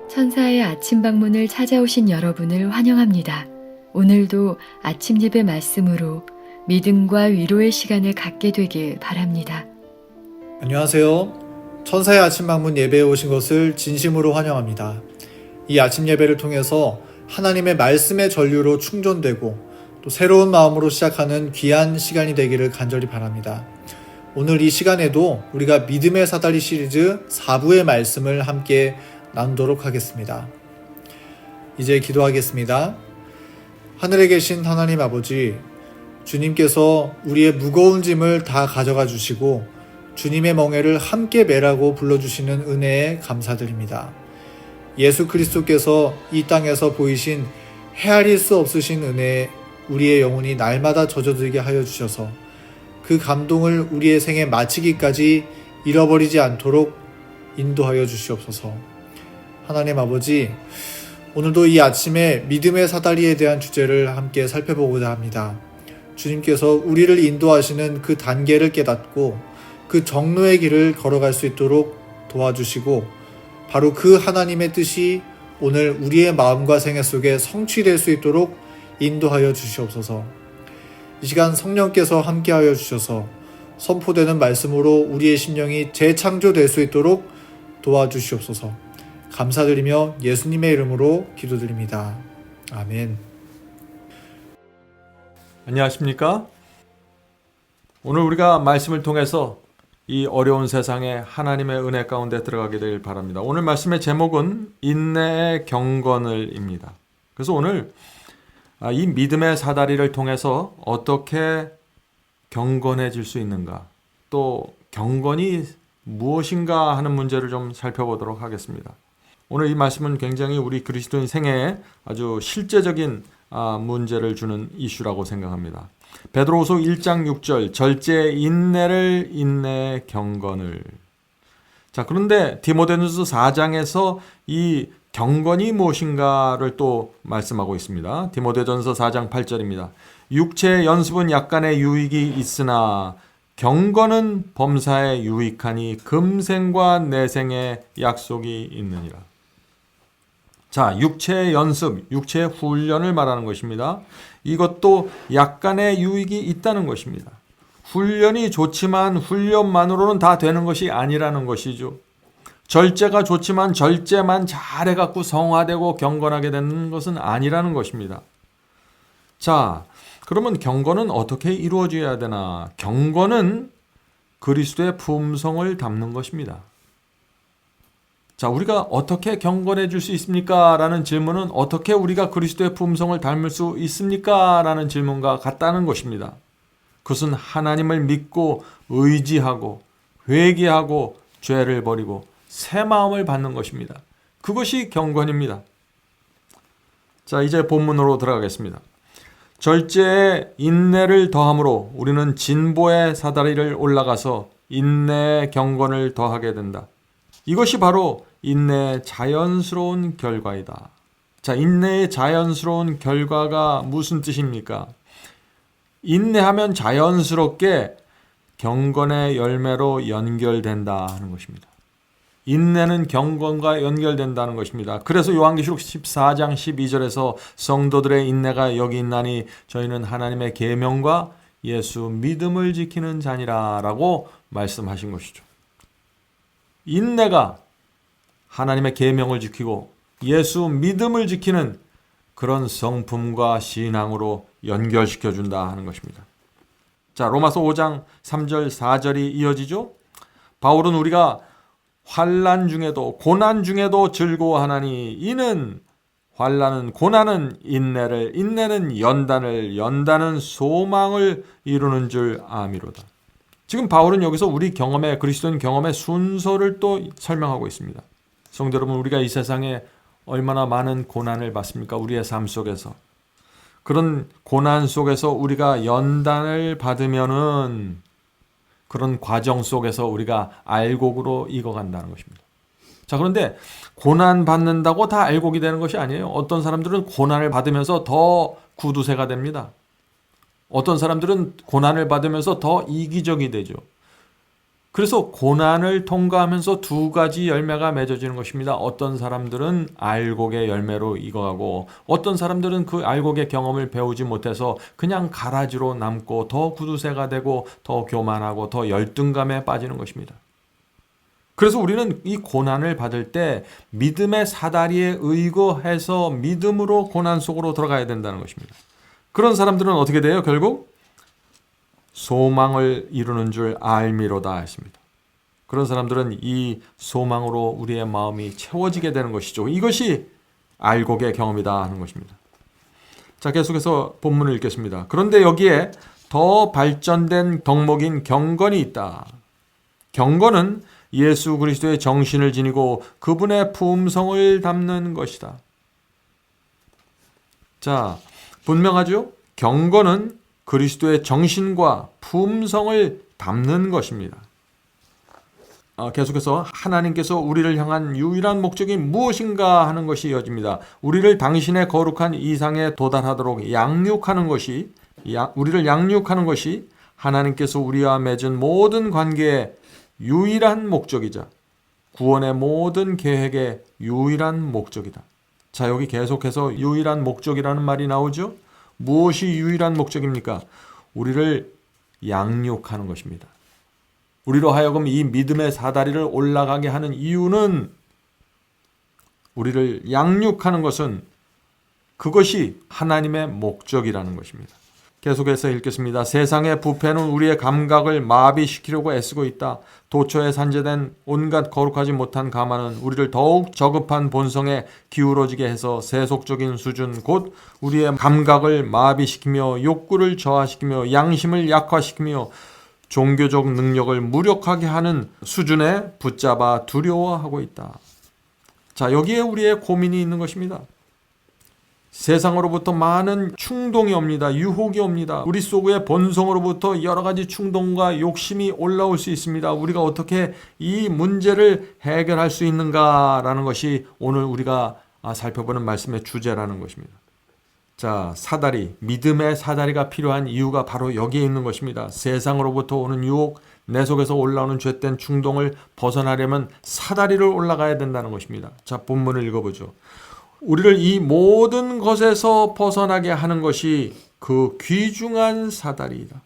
천사의 아침 방문을 찾아오신 여러분을 환영합니다. 오늘도 아침 예배 말씀으로 믿음과 위로의 시간을 갖게 되길 바랍니다. 안녕하세요. 천사의 아침 방문 예배에 오신 것을 진심으로 환영합니다. 이 아침 예배를 통해서 하나님의 말씀의 전류로 충전되고 또 새로운 마음으로 시작하는 귀한 시간이 되기를 간절히 바랍니다. 오늘 이 시간에도 우리가 믿음의 사다리 시리즈 4부의 말씀을 함께 나누도록 하겠습니다. 이제 기도하겠습니다. 하늘에 계신 하나님 아버지, 주님께서 우리의 무거운 짐을 다 가져가 주시고 주님의 멍에를 함께 매라고 불러주시는 은혜에 감사드립니다. 예수 그리스도께서 이 땅에서 보이신 헤아릴 수 없으신 은혜에 우리의 영혼이 날마다 젖어들게 하여 주셔서 그 감동을 우리의 생에 마치기까지 잃어버리지 않도록 인도하여 주시옵소서. 하나님 아버지, 오늘도 이 아침에 믿음의 사다리에 대한 주제를 함께 살펴보고자 합니다. 주님께서 우리를 인도하시는 그 단계를 깨닫고 그 정로의 길을 걸어갈 수 있도록 도와주시고 바로 그 하나님의 뜻이 오늘 우리의 마음과 생애 속에 성취될 수 있도록 인도하여 주시옵소서. 이 시간 성령께서 함께하여 주셔서 선포되는 말씀으로 우리의 심령이 재창조될 수 있도록 도와주시옵소서. 감사드리며 예수님의 이름으로 기도드립니다. 아멘. 안녕하십니까? 오늘 우리가 말씀을 통해서 이 어려운 세상에 하나님의 은혜 가운데 들어가게 되길 바랍니다. 오늘 말씀의 제목은 인내의 경건을입니다. 그래서 오늘 이 믿음의 사다리를 통해서 어떻게 경건해질 수 있는가, 또 경건이 무엇인가 하는 문제를 좀 살펴보도록 하겠습니다. 오늘 이 말씀은 굉장히 우리 그리스도인 생애에 아주 실제적인 문제를 주는 이슈라고 생각합니다. 베드로후서 1장 6절 절제 인내를 인내의 경건을. 자, 그런데 디모데전서 4장에서 이 경건이 무엇인가를 또 말씀하고 있습니다. 디모데전서 4장 8절입니다. 육체의 연습은 약간의 유익이 있으나 경건은 범사에 유익하니 금생과 내생의 약속이 있느니라. 자, 육체의 연습, 육체의 훈련을 말하는 것입니다. 이것도 약간의 유익이 있다는 것입니다. 훈련이 좋지만 훈련만으로는 다 되는 것이 아니라는 것이죠. 절제가 좋지만 절제만 잘해갖고 성화되고 경건하게 되는 것은 아니라는 것입니다. 자, 그러면 경건은 어떻게 이루어져야 되나? 경건은 그리스도의 품성을 담는 것입니다. 자, 우리가 어떻게 경건해질 수 있습니까? 라는 질문은 어떻게 우리가 그리스도의 품성을 닮을 수 있습니까? 라는 질문과 같다는 것입니다. 그것은 하나님을 믿고 의지하고 회개하고 죄를 버리고 새 마음을 받는 것입니다. 그것이 경건입니다. 자, 이제 본문으로 들어가겠습니다. 절제에 인내를 더함으로 우리는 진보의 사다리를 올라가서 인내의 경건을 더하게 된다. 이것이 바로 인내의 자연스러운 결과이다. 자, 인내의 자연스러운 결과가 무슨 뜻입니까? 인내하면 자연스럽게 경건의 열매로 연결된다 하는 것입니다. 인내는 경건과 연결된다는 것입니다. 그래서 요한계시록 14장 12절에서 성도들의 인내가 여기 있나니 저희는 하나님의 계명과 예수 믿음을 지키는 자니라 라고 말씀하신 것이죠. 인내가 하나님의 계명을 지키고 예수 믿음을 지키는 그런 성품과 신앙으로 연결시켜준다 하는 것입니다. 자, 로마서 5장 3절 4절이 이어지죠. 바울은 우리가 환난 중에도 고난 중에도 즐거워하나니 이는 환난은 고난은 인내를 인내는 연단을 연단은 소망을 이루는 줄 아미로다. 지금 바울은 여기서 우리 경험의 그리스도인 경험의 순서를 또 설명하고 있습니다. 성도 여러분, 우리가 이 세상에 얼마나 많은 고난을 받습니까? 우리의 삶 속에서. 그런 고난 속에서 우리가 연단을 받으면은 그런 과정 속에서 우리가 알곡으로 익어간다는 것입니다. 자, 그런데 고난 받는다고 다 알곡이 되는 것이 아니에요. 어떤 사람들은 고난을 받으면서 더 구두쇠가 됩니다. 어떤 사람들은 고난을 받으면서 더 이기적이 되죠. 그래서 고난을 통과하면서 두 가지 열매가 맺어지는 것입니다. 어떤 사람들은 알곡의 열매로 익어가고 어떤 사람들은 그 알곡의 경험을 배우지 못해서 그냥 가라지로 남고 더 구두쇠가 되고 더 교만하고 더 열등감에 빠지는 것입니다. 그래서 우리는 이 고난을 받을 때 믿음의 사다리에 의거해서 믿음으로 고난 속으로 들어가야 된다는 것입니다. 그런 사람들은 어떻게 돼요? 결국 소망을 이루는 줄 알미로다 했습니다. 그런 사람들은 이 소망으로 우리의 마음이 채워지게 되는 것이죠. 이것이 알곡의 경험이다 하는 것입니다. 자, 계속해서 본문을 읽겠습니다. 그런데 여기에 더 발전된 덕목인 경건이 있다. 경건은 예수 그리스도의 정신을 지니고 그분의 품성을 담는 것이다. 자, 분명하죠? 경건은 그리스도의 정신과 품성을 담는 것입니다. 계속해서 하나님께서 우리를 향한 유일한 목적이 무엇인가 하는 것이 이어집니다. 우리를 당신의 거룩한 이상에 도달하도록 양육하는 것이, 우리를 양육하는 것이 하나님께서 우리와 맺은 모든 관계의 유일한 목적이자 구원의 모든 계획의 유일한 목적이다. 자, 여기 계속해서 유일한 목적이라는 말이 나오죠. 무엇이 유일한 목적입니까? 우리를 양육하는 것입니다. 우리로 하여금 이 믿음의 사다리를 올라가게 하는 이유는, 우리를 양육하는 것은 그것이 하나님의 목적이라는 것입니다. 계속해서 읽겠습니다. 세상의 부패는 우리의 감각을 마비시키려고 애쓰고 있다. 도처에 산재된 온갖 거룩하지 못한 가마는 우리를 더욱 저급한 본성에 기울어지게 해서 세속적인 수준, 곧 우리의 감각을 마비시키며 욕구를 저하시키며 양심을 약화시키며 종교적 능력을 무력하게 하는 수준에 붙잡아 두려워하고 있다. 자, 여기에 우리의 고민이 있는 것입니다. 세상으로부터 많은 충동이 옵니다. 유혹이 옵니다. 우리 속의 본성으로부터 여러 가지 충동과 욕심이 올라올 수 있습니다. 우리가 어떻게 이 문제를 해결할 수 있는가라는 것이 오늘 우리가 살펴보는 말씀의 주제라는 것입니다. 자, 사다리, 믿음의 사다리가 필요한 이유가 바로 여기에 있는 것입니다. 세상으로부터 오는 유혹, 내 속에서 올라오는 죄된 충동을 벗어나려면 사다리를 올라가야 된다는 것입니다. 자, 본문을 읽어보죠. 우리를 이 모든 것에서 벗어나게 하는 것이 그 귀중한 사다리이다.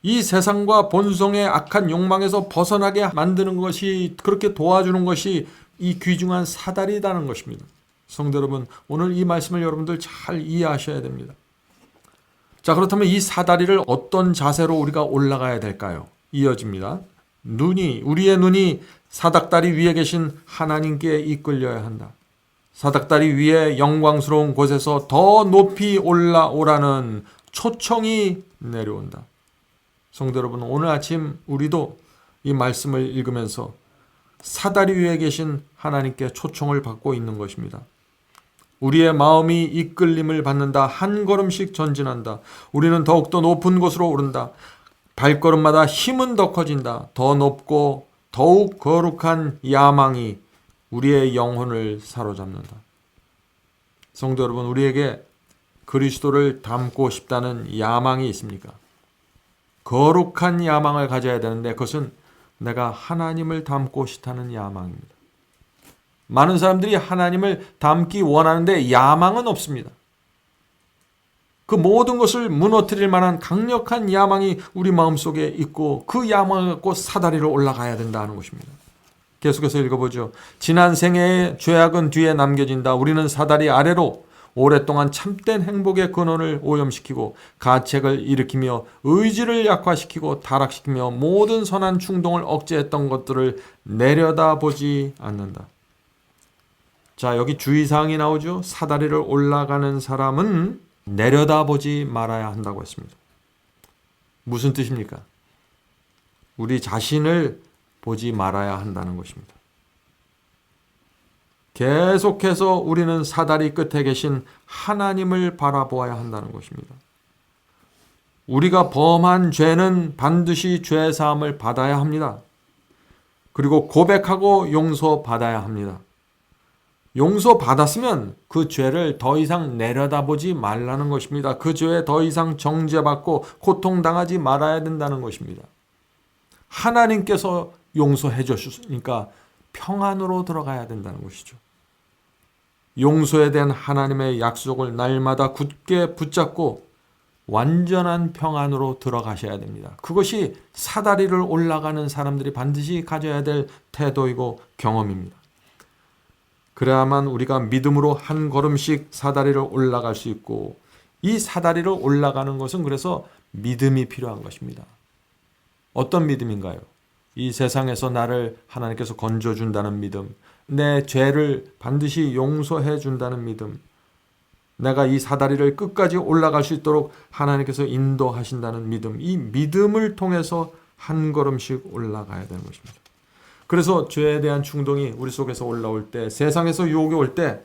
이 세상과 본성의 악한 욕망에서 벗어나게 만드는 것이, 그렇게 도와주는 것이 이 귀중한 사다리라는 것입니다. 성도 여러분, 오늘 이 말씀을 여러분들 잘 이해하셔야 됩니다. 자, 그렇다면 이 사다리를 어떤 자세로 우리가 올라가야 될까요? 이어집니다. 우리의 눈이 사닥다리 위에 계신 하나님께 이끌려야 한다. 사닥다리 위에 영광스러운 곳에서 더 높이 올라오라는 초청이 내려온다. 성도 여러분, 오늘 아침 우리도 이 말씀을 읽으면서 사다리 위에 계신 하나님께 초청을 받고 있는 것입니다. 우리의 마음이 이끌림을 받는다. 한 걸음씩 전진한다. 우리는 더욱더 높은 곳으로 오른다. 발걸음마다 힘은 더 커진다. 더 높고 더욱 거룩한 야망이 우리의 영혼을 사로잡는다. 성도 여러분, 우리에게 그리스도를 닮고 싶다는 야망이 있습니까? 거룩한 야망을 가져야 되는데 그것은 내가 하나님을 닮고 싶다는 야망입니다. 많은 사람들이 하나님을 닮기 원하는데 야망은 없습니다. 그 모든 것을 무너뜨릴 만한 강력한 야망이 우리 마음속에 있고 그 야망을 갖고 사다리를 올라가야 된다는 것입니다. 계속해서 읽어보죠. 지난 생애의 죄악은 뒤에 남겨진다. 우리는 사다리 아래로 오랫동안 참된 행복의 근원을 오염시키고 가책을 일으키며 의지를 약화시키고 타락시키며 모든 선한 충동을 억제했던 것들을 내려다보지 않는다. 자, 여기 주의사항이 나오죠. 사다리를 올라가는 사람은 내려다보지 말아야 한다고 했습니다. 무슨 뜻입니까? 우리 자신을 보지 말아야 한다는 것입니다. 계속해서 우리는 사다리 끝에 계신 하나님을 바라보아야 한다는 것입니다. 우리가 범한 죄는 반드시 죄사함을 받아야 합니다. 그리고 고백하고 용서받아야 합니다. 용서받았으면 그 죄를 더 이상 내려다보지 말라는 것입니다. 그 죄에 더 이상 정죄받고 고통당하지 말아야 된다는 것입니다. 하나님께서 용서해 주셨으니까 평안으로 들어가야 된다는 것이죠. 용서에 대한 하나님의 약속을 날마다 굳게 붙잡고 완전한 평안으로 들어가셔야 됩니다. 그것이 사다리를 올라가는 사람들이 반드시 가져야 될 태도이고 경험입니다. 그래야만 우리가 믿음으로 한 걸음씩 사다리를 올라갈 수 있고, 이 사다리를 올라가는 것은 그래서 믿음이 필요한 것입니다. 어떤 믿음인가요? 이 세상에서 나를 하나님께서 건져준다는 믿음, 내 죄를 반드시 용서해 준다는 믿음, 내가 이 사다리를 끝까지 올라갈 수 있도록 하나님께서 인도하신다는 믿음, 이 믿음을 통해서 한 걸음씩 올라가야 되는 것입니다. 그래서 죄에 대한 충동이 우리 속에서 올라올 때, 세상에서 유혹이 올 때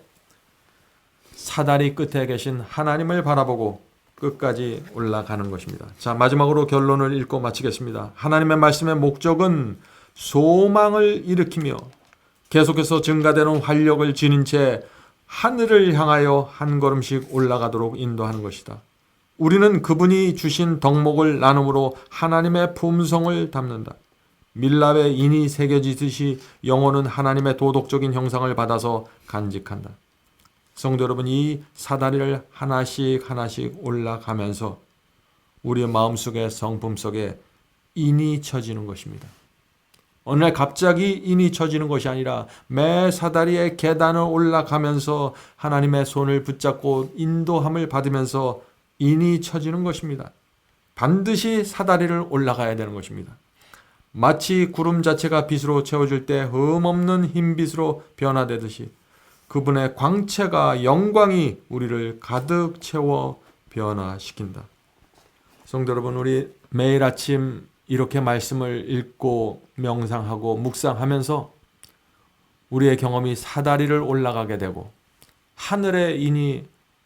사다리 끝에 계신 하나님을 바라보고 끝까지 올라가는 것입니다. 자, 마지막으로 결론을 읽고 마치겠습니다. 하나님의 말씀의 목적은 소망을 일으키며 계속해서 증가되는 활력을 지닌 채 하늘을 향하여 한 걸음씩 올라가도록 인도하는 것이다. 우리는 그분이 주신 덕목을 나눔으로 하나님의 품성을 담는다. 밀랍에 인이 새겨지듯이 영혼은 하나님의 도덕적인 형상을 받아서 간직한다. 성도 여러분, 이 사다리를 하나씩 하나씩 올라가면서 우리의 마음속에 성품 속에 인이 쳐지는 것입니다. 어느 날 갑자기 인이 쳐지는 것이 아니라 매 사다리의 계단을 올라가면서 하나님의 손을 붙잡고 인도함을 받으면서 인이 쳐지는 것입니다. 반드시 사다리를 올라가야 되는 것입니다. 마치 구름 자체가 빛으로 채워질 때 흠없는 흰빛으로 변화되듯이 그분의 광채가, 영광이 우리를 가득 채워 변화시킨다. 성도 여러분, 우리 매일 아침 이렇게 말씀을 읽고 명상하고 묵상하면서 우리의 경험이 사다리를 올라가게 되고 하늘의 인이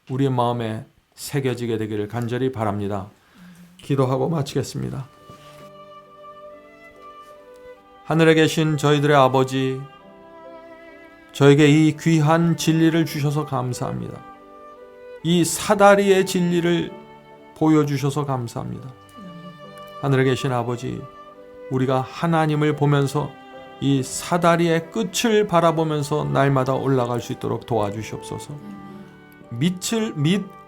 우리의 마음에 새겨지게 되기를 간절히 바랍니다. 기도하고 마치겠습니다. 하늘에 계신 저희들의 아버지, 저에게 이 귀한 진리를 주셔서 감사합니다. 이 사다리의 진리를 보여주셔서 감사합니다. 하늘에 계신 아버지, 우리가 하나님을 보면서 이 사다리의 끝을 바라보면서 날마다 올라갈 수 있도록 도와주시옵소서. 밑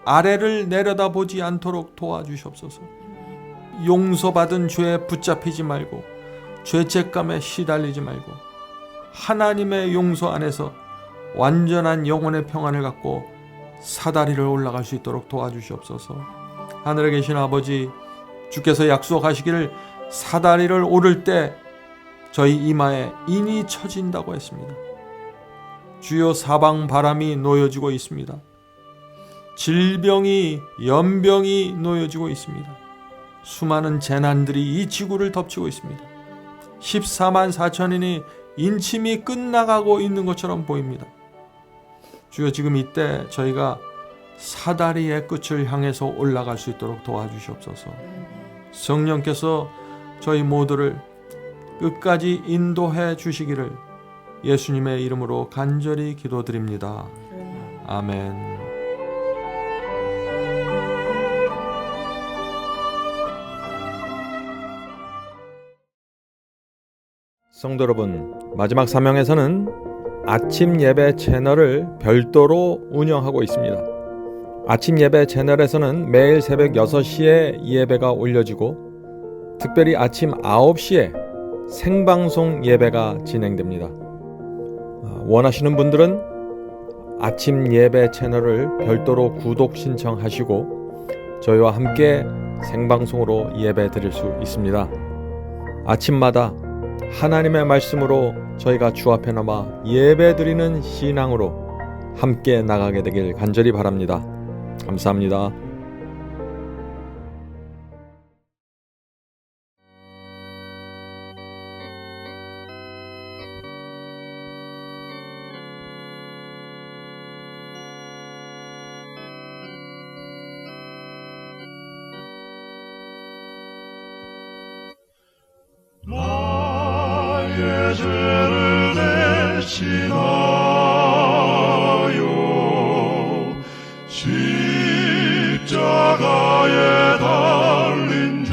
아래를 내려다보지 않도록 도와주시옵소서. 용서받은 죄에 붙잡히지 말고 죄책감에 시달리지 말고 하나님의 용서 안에서 완전한 영혼의 평안을 갖고 사다리를 올라갈 수 있도록 도와주시옵소서. 하늘에 계신 아버지, 주께서 약속하시기를 사다리를 오를 때 저희 이마에 인이 쳐진다고 했습니다. 주여, 사방 바람이 놓여지고 있습니다. 질병이, 연병이 놓여지고 있습니다. 수많은 재난들이 이 지구를 덮치고 있습니다. 14만 4천인이 인침이 끝나가고 있는 것처럼 보입니다. 주여, 지금 이때 저희가 사다리의 끝을 향해서 올라갈 수 있도록 도와주시옵소서. 성령께서 저희 모두를 끝까지 인도해 주시기를 예수님의 이름으로 간절히 기도드립니다. 아멘. 성도 여러분, 마지막 사명에서는 아침 예배 채널을 별도로 운영하고 있습니다. 아침 예배 채널에서는 매일 새벽 6시에 예배가 올려지고 특별히 아침 9시에 생방송 예배가 진행됩니다. 원하시는 분들은 아침 예배 채널을 별도로 구독 신청하시고 저희와 함께 생방송으로 예배 드릴 수 있습니다. 아침마다 하나님의 말씀으로 저희가 주 앞에 나와 예배 드리는 신앙으로 함께 나가게 되길 간절히 바랍니다. 감사합니다. 나의 죄를 대신하여 십자가에 달린 주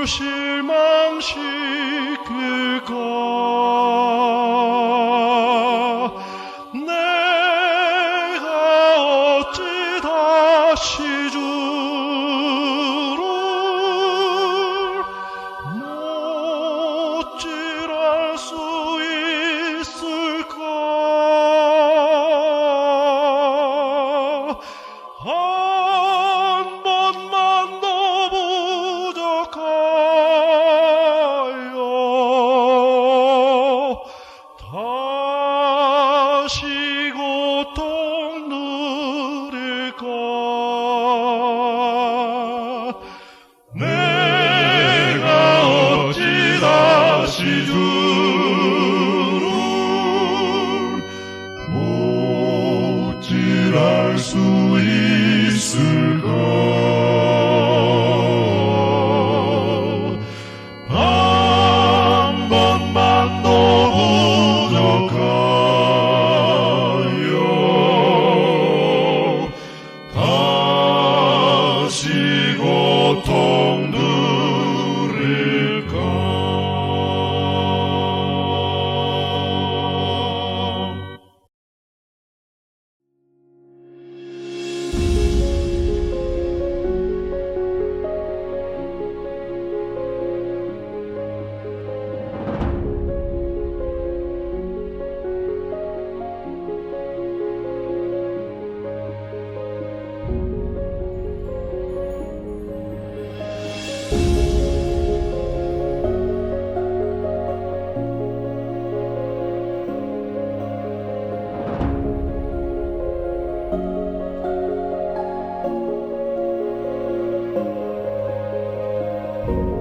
실망시킬까? 내가 어찌 다시 주를 못질할 수 있을까? 한 번만 더 부족하여 다시 고통 누릴까? 내가 어찌 다시 주를 못질할 수 있을까? 한 번만 더 부족하여 다시 고통 누릴까? 주